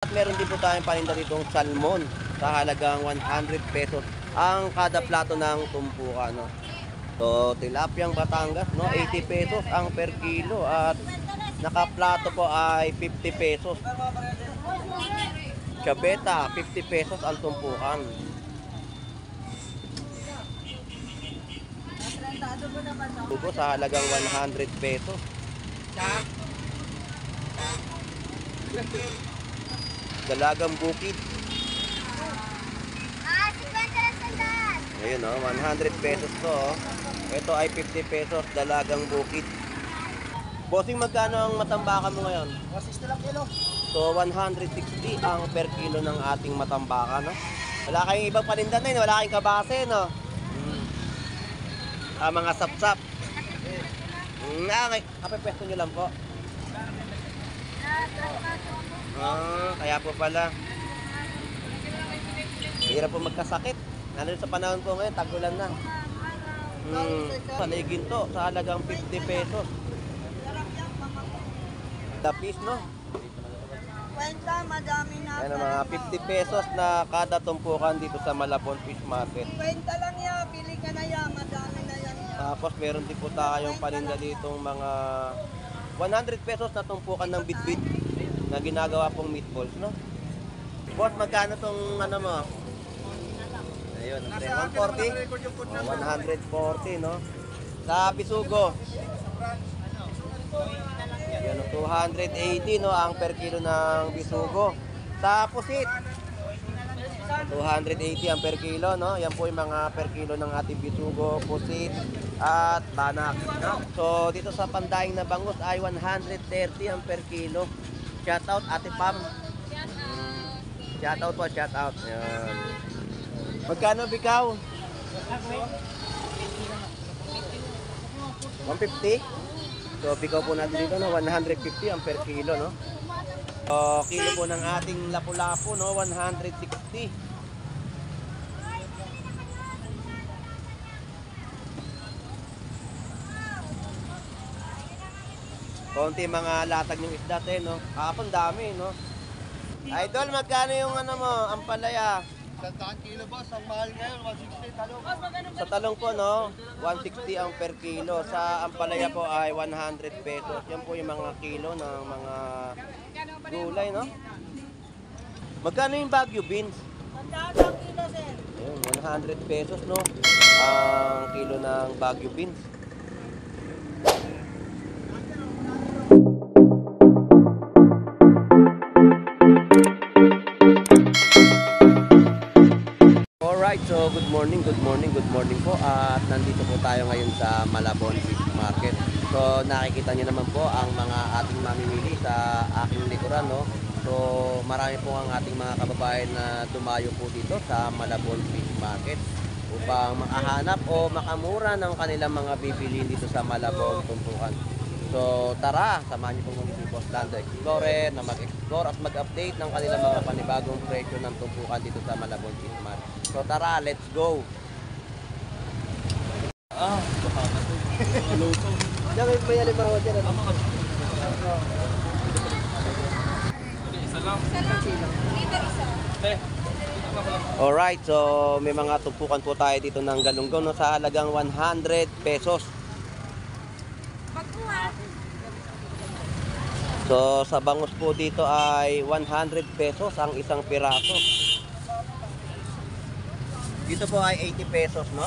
At meron din po tayong paninda ditong salmon sa halagang 100 pesos ang kada plato ng tumpukan, no? So, tilapyang Batangas, no? 80 pesos ang per kilo at nakaplato po ay 50 pesos. Chabeta, 50 pesos ang tumpukan. Bugo sa halagang 100 pesos. Dalagang bukid. Ayun, 100 pesos to. Ito ay 50 pesos, dalagang bukid. Bossing, magkano ang matambakan mo ngayon? 160 lang kilo. So, 160 ang per kilo ng ating matambakan, no? Wala kayong ibang paninda na yun, wala kayong kabase, no? Mga sapsap. Kapepesto nyo lang po. Kaya po pala. Hirap po magkasakit. Lalo sa panahon po ngayon, tag-ulan na. Paligin to sa halagang 50 pesos. Tapis, no? Kwenta, madami na. Ayan, mga 50 pesos na kada tumpukan dito sa Malabon Fish Market. Kwenta lang yan, pili ka na yan, madami na yan. Tapos meron din po tayong paninda ditong mga 100 pesos na tumpukan ng bitbit na ginagawa pong meatballs, no? Boss, magkano tong ano mo? Ayun, 140? 140, no? Sa bisugo. Yan, 280, no, ang per kilo ng bisugo. Sa pusit, 280 ang per kilo, no? Yan po yung mga per kilo ng ating bisugo, pusit at banak, no? So dito sa Pandaing na bangus ay 130 ang per kilo. Shout out Ate Pam. Shout out po, shout out. Yan. Magkano bikaw? 150? So, bikaw po natin dito, no? 150 ang per kilo, no? So, kilo po ng ating lapu-lapu, no? 160. Konti mga latag yung isda, no? Kapon dami, no? Idol, magkano yung ano mo, ampalaya? 100 kilo boss, ang mahal ngayon, 160 talong. Sa talong po, no, 160 ang per kilo. Sa ampalaya po ay 100 pesos. Yan po yung mga kilo ng mga gulay, no? Magkano yung Baguio beans? 100 kilo, sir. Ayun, 100 pesos, no? Ang kilo ng Baguio beans. So good morning po at nandito po tayo ngayon sa Malabon Fish Market. So nakikita niyo naman po ang mga ating mamimili sa aking likuran, no? So marami po ang ating mga kababayan na dumayo po dito sa Malabon Fish Market upang makahanap o makamura ng kanilang mga bibilhin dito sa Malabon tumpukan. So tara, samahan niyo po muli si Boss Lando Explorer na mag-explore at mag-update ng kanilang mga panibagong presyo ng tumpukan dito sa Malabon Fish Market. So tara, let's go! Baka na ito. Maluto. Diyan may payali para dyan. Isa lang. Dito isa. Alright, so may mga tumpukan po tayo dito ng galunggong, no, sa halagang 100 pesos. So sa bangus po dito ay 100 pesos ang isang piraso. Dito po ay 80 pesos, no?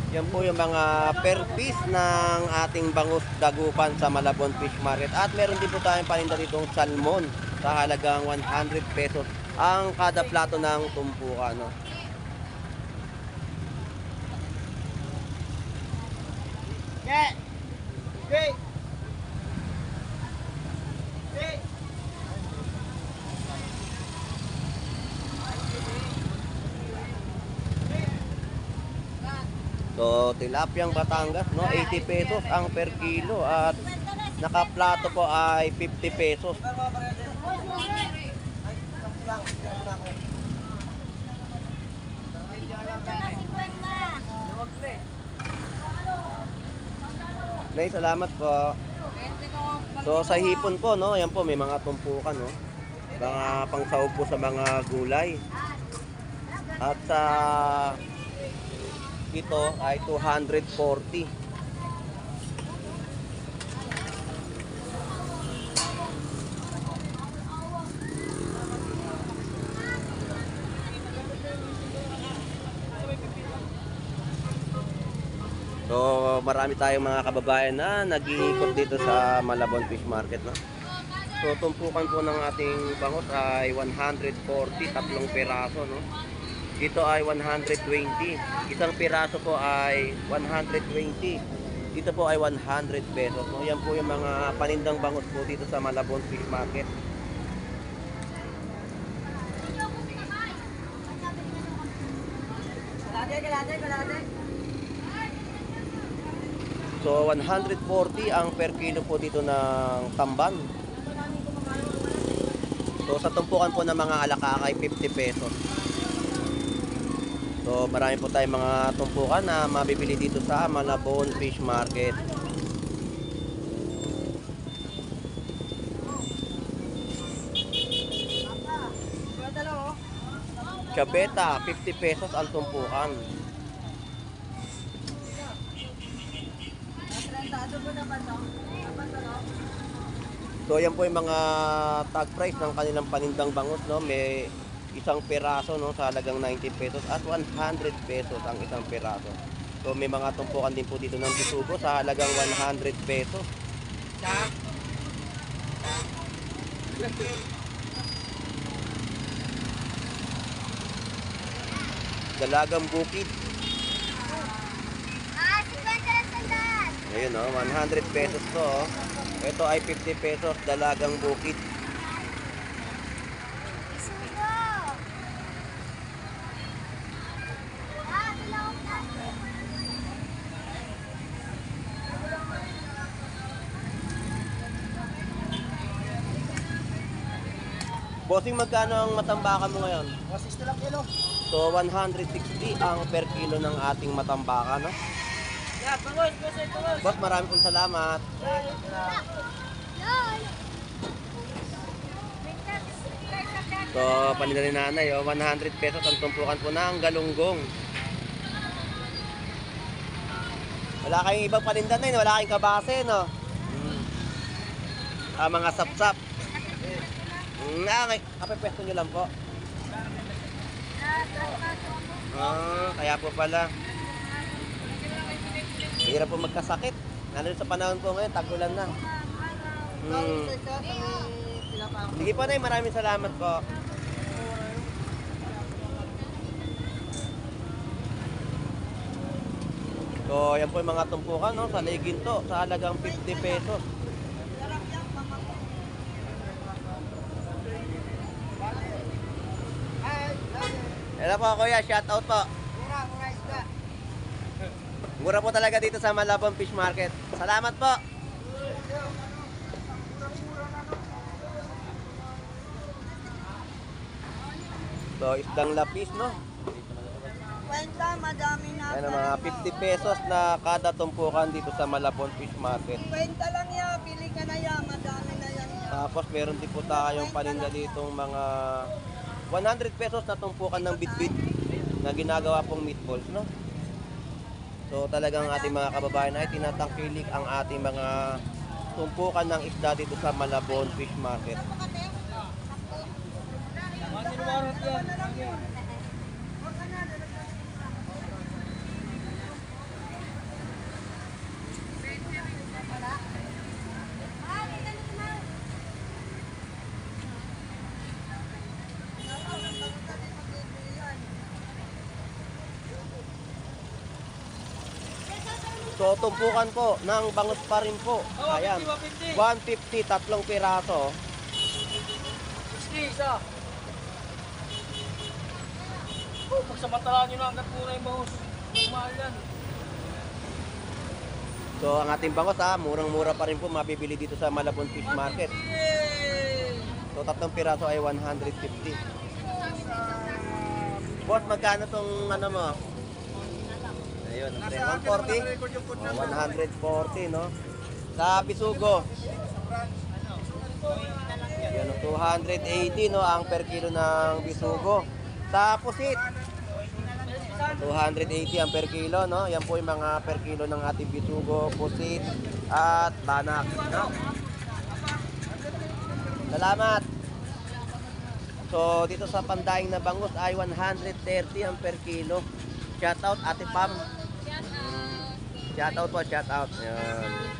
Yan po yung mga per piece ng ating bangus dagupan sa Malabon Fish Market. At meron din po tayong paninda ditong salmon sa halagang 100 pesos ang kada plato ng tumpukan, no? Yeah. Okay. So, tilapyang Batangas, no, 80 pesos ang per kilo at nakaplato po ay 50 pesos. Nay, salamat po. So, sa hipon po, no, ayan po, may mga tumpukan, no. mga pangsahog po sa mga gulay. At sa ito ay 240. So marami tayong mga kababayan na nag-iikot dito sa Malabon Fish Market, no? So tumpukan po ng ating bangus ay 140, tatlong piraso, no? Dito ay 120. Isang piraso po ay 120. Dito po ay 100 pesos, no? Yan po yung mga panindang bangus po dito sa Malabon Fish Market. Kalate. So 140 ang per kilo po dito ng tamban. So sa tumpukan po ng mga alakakay 50 pesos. So marami po tayong mga tumpukan na mabibili dito sa Malabon Fish Market. Chabeta 50 pesos ang tumpukan. So yan po yung mga tag price ng kanilang panindang bangus, no? May isang piraso, no, sa halagang 90 pesos at 100 pesos ang isang piraso. So may mga tumpukan din po dito ng bisugo sa halagang 100 pesos. Dalagang bukid. 50 lang sandaan. Ayun, no, 100 pesos to, oh. Ito ay 50 pesos, dalagang bukid. Sugo. Bilao na. Bossing, magkano ang matambakan mo ngayon? 160 lang kilo. So 160 ang per kilo ng ating matambakan, no? Yeah, bangus. Boss, marami pong salamat. Lol. So, paninda ni nanay, oh, 100 pesos ang tumpukan po ng galunggong. Wala kayong ibang paninda na yun, wala kayong kabase, no? Mga sapsap. Kapipwesto nyo lang po. Kaya po pala. Hirap po magkasakit. Lalo sa panahon po ngayon, tag-ulan na. Sige po, Nay, maraming salamat po. So, yan po yung mga tumpukan, no, sa Leginto, sa halagang 50 pesos. Hello po, kuya, shout out po. Mura po talaga dito sa Malabon Fish Market. Salamat po. So, isdang lapis, no? Kwenta, madami na. Ayan, mga 50 pesos na kada tumpukan dito sa Malabon Fish Market. Kwenta lang yan, pili ka na yan, madami na yan. Tapos meron din po tayong paninda ditong mga 100 pesos na tumpukan ng bitbit na ginagawa pong meatballs, no? So talagang ating mga kababayan ay tinatangkilik ang ating mga tumpukan ng isda dito sa Malabon Fish Market. So tumpukan po ng bangus pa rin po. Ayan, 150, tatlong piraso. 60 isa. Pagsamantalaan nyo na hanggat muna yung bangus. Mahal yan. So ang ating bangus, murang-mura pa rin po mabibili dito sa Malabon Fish Market. So tatlong piraso ay 150. Boss, magkano tong ano mo? Ayun, 140? 140, no? Sa Bisugo. Yan, 280 no, ang per kilo ng bisugo. Sa pusit, 280 ang per kilo, no? Yan po yung mga per kilo ng ating bisugo, pusit, at banak, no? Salamat! So, dito sa pandaing na bangus ay 130 ang per kilo. Shoutout, Ate Pam. Shoutout po, shoutout. Yan.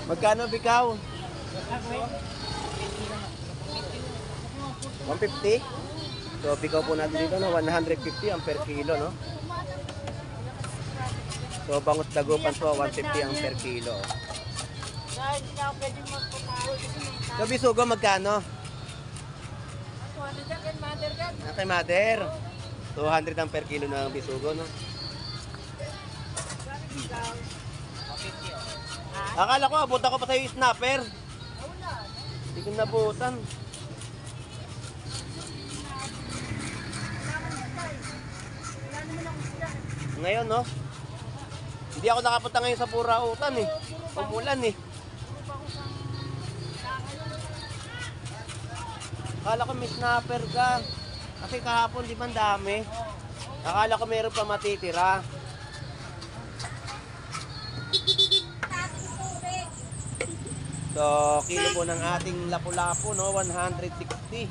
Magkano bikaw? 150? So, bikaw po natin dito, no? 150 ang per kilo, no? So, bangus dagupan po, 150 ang per kilo. Dahil hindi na ako pwedeng magpapalo kasi may tao. So, bisugo, magkano? 200 yan, mother yan. Kay mother. 200 ang per kilo ng bisugo, no? Akala ko, abutan ko pa sa'yo yung snapper. Hindi ko nabutan. Ngayon, no? Hindi ako nakapunta ngayon sa Purautan, eh. Umulan, eh. Akala ko may snapper ka. Kasi kahapon, di ba ang dami? Akala ko meron pa matitira. So, kilo po ng ating lapu-lapu, no? 160.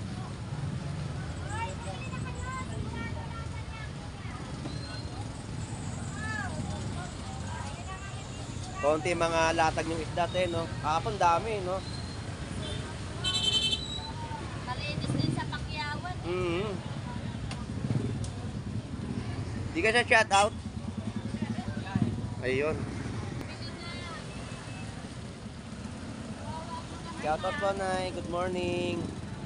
Konti mga latag yung isda, no? Kahapon dami, no? Malinis din sa pakyawan. Di ka siya shout out? Ayun. Shout out po, Nay. Good morning.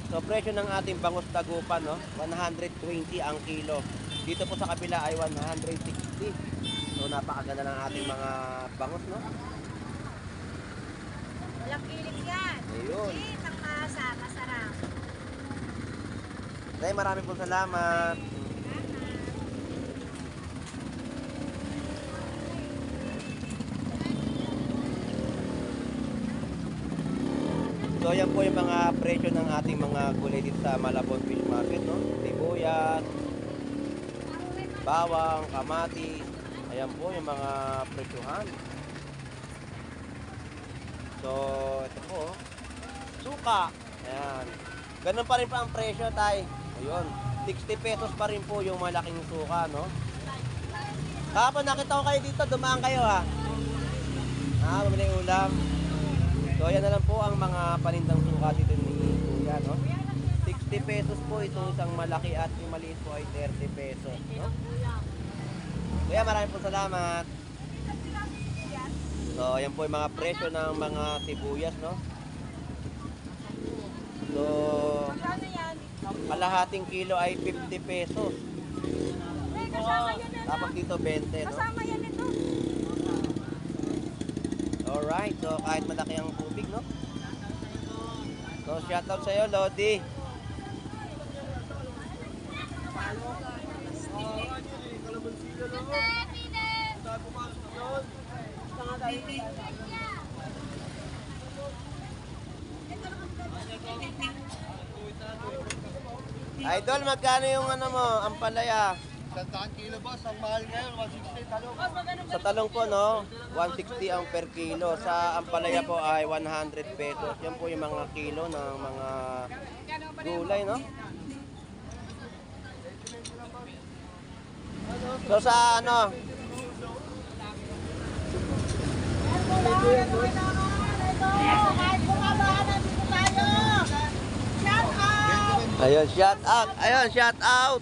So, presyo ng ating bangus tagupan, no? 120 ang kilo. Dito po sa kabila ay 160. So, napakaganda ng ating mga bangus, no? Walang kilig yan. Ayun. Ang masa, masarap. Nay, marami pong salamat. So, yan po yung mga presyo ng ating mga gulay dito sa Malabon Fish Market, no? Sibuyas, bawang, kamatis. Ayan po yung mga presyohan. So, ito po. Suka. Ayan. Ganun pa rin pa ang presyo, tay. Ayun. 60 pesos pa rin po yung malaking suka, no? Kahapon nakita ko kayo dito, dumaan kayo, ha? Bumili ulam. So, ayan na lang po ang mga panindang suka dito ni Kuya, no? 60 pesos po itong isang malaki at yung maliit po ay 30 pesos, no? Kuya, maraming po salamat. So, ayan po yung mga presyo ng mga sibuyas, no? So, kalahating kilo ay 50 pesos. Tapos dito 20, no? Kasama yan ito. Alright, so kahit malaki ang tubig, no? So, shoutout sa'yo, Lodi. Idol, magkano yung ano mo, ampalaya? Tandaan kilo boss, ang mahal ngayon, 160 talong. Sa talong po, no, 160 ang per kilo. Sa ampalaya po ay 100 pesos. Yan po yung mga kilo ng mga gulay, no? So sa ano, Kahit bumabahanan dito tayo. Shout out! ayun, shout out. Ayun, shout out.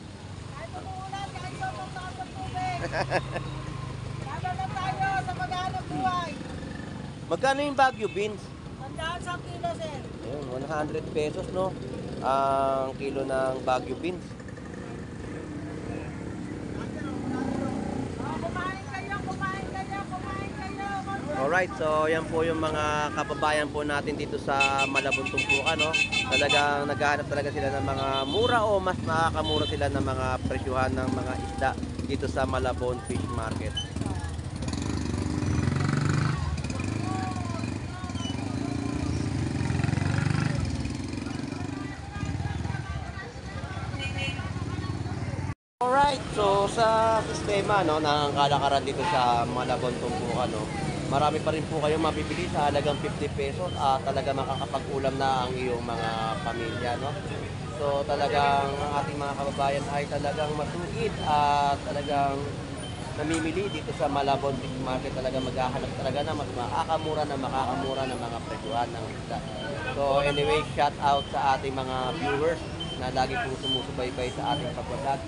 Kahit umuulan, kahit sobrang taas ng tubig. Laban na tayo sa maghanap buhay. Magkano yung Baguio beans? Tandaan sa kilo, sir. Ayun, 100 pesos, no? Ang kilo ng Baguio beans. Kumain kayo, kumain kayo, kumain kayo. Alright, so yan po yung mga kababayan po natin dito sa Malabon Tumpukan, no? Talagang naghahanap talaga sila ng mga mura o mas makakamura sila ng mga presyuhan ng mga isda dito sa Malabon Fish Market. Alright, so sa sistema no, ng kalakaran dito sa Malabon Tumpukan, no, marami pa rin po kayong mabibili sa halagang 50 pesos at talaga makakapag-ulam na ang iyong mga pamilya. No? So talagang ang ating mga kababayan ay talagang masuit at talagang namimili dito sa Malabon Fish Market. Talaga maghahanap talaga na mas makakamura ng mga presyuhan ng isda. So anyway, shout out sa ating mga viewers na lagi po sumusubaybay sa ating pagbablog.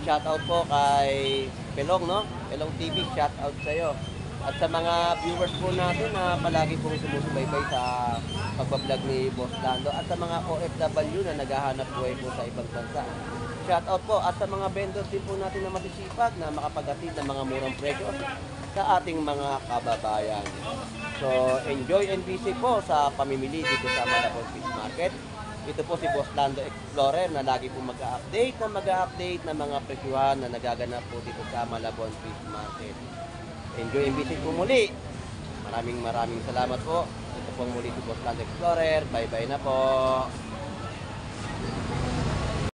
Shout out po kay Pelong, no? Pelong TV, shout out sa iyo. At sa mga viewers po natin na palagi pong sumusubaybay sa pagbablog ni Boss Lando at sa mga OFW na naghahanap buhay po sa ibang bansa. Shout out po at sa mga vendors din po natin na masisipag na makapaghatid ng mga murang presyo sa ating mga kababayan. So, enjoy and visit po sa pamimili dito sa Malabon Fish Market. Ito po si Boss Lando Explorer na lagi po mag-update ng mga presyuhan na nagaganap po dito sa Malabon Fish Market. Enjoy and visit po muli. Maraming salamat po. Ito po muli si Boss Lando Explorer. Bye-bye na po.